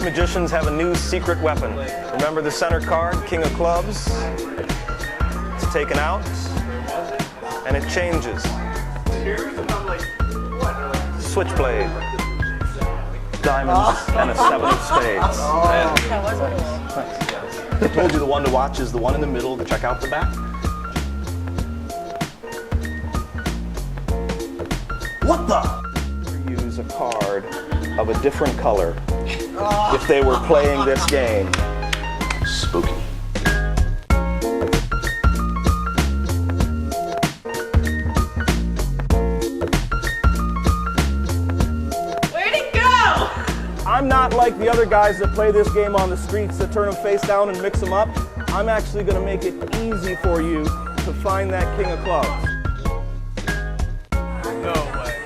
magicians have a new secret weapon. Remember the center card, King of Clubs? It's taken out, and it changes. Switchblade. Diamonds and a 7 of spades. I told you the one to watch is the one in the middle. Check out the back. What the? Use a card of a different color if they were playing this game. Spooky. I'm not like the other guys that play this game on the streets that turn them face down and mix them up. I'm actually going to make it easy for you to find that King of Clubs. No way.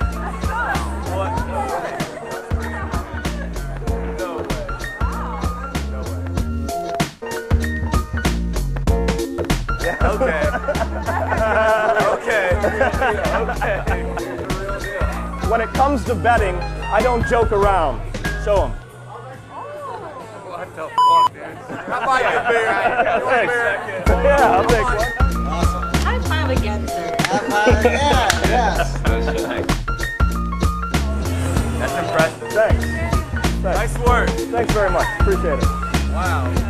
What? No way. No way. Yeah. Okay. Okay. When it comes to betting, I don't joke around. Show them. What the fuck, dude? How about you, beer? Thanks. Yeah, I'll take one. Awesome. High five again, sir. High five again, yes. That's impressive. Thanks. Nice work. Thanks very much. Appreciate it. Wow.